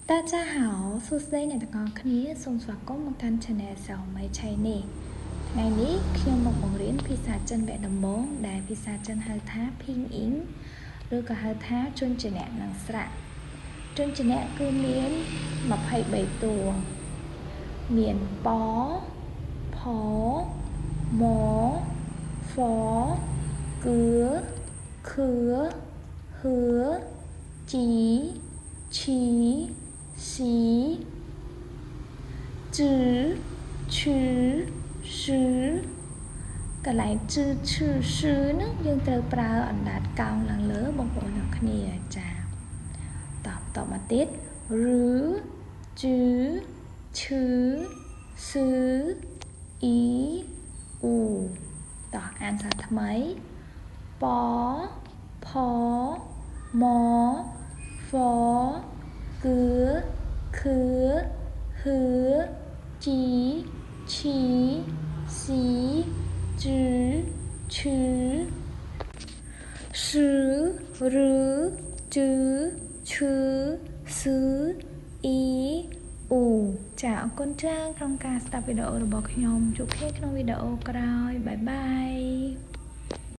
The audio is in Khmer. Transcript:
大家好សួស្តីអ្នកទាំងអស់គ្នាសូមស្វាគមន៍មកកាន់ Channel សៅម៉ៃឆៃនេះថ្ងៃនេះខ្ញុំមកបង្រៀនភាសាចិនវគ្គដំបូងដែលភាសាចិនហៅថា Pinyin ឬក៏ហៅថាជនជាអ្នកនិងស្រៈជនជាអ្នកគឺមាន23តួមានប៉ផម៉ហ្វគឺខឺហឺជីឈីស៊ីជឺឈឺឈឺកន្លែងជឺឈឺឈឺហ្នឹងយើងត្រូវប្រើអណ្ដាតកោងឡើងលើបងប្អូនអ្នកគ្នាចាតមកទៀតរឺជឺឈឺស៊ឺអ៊ីអ៊ូតអានសាថ្មីប៉ផម៉ហ្វគឺខឺហឺជីឈីស៊ីជឺឈឺស៊ឺរឺជឺឈឺស៊ឺអ៊ីអ៊ូចាអរគុណច្រើនក្នុងការស្ដាប់វីដេអូរបស់ខ្ញុំជួបគ្នាក្នុងវីដេអូក្រោយបាយបាយ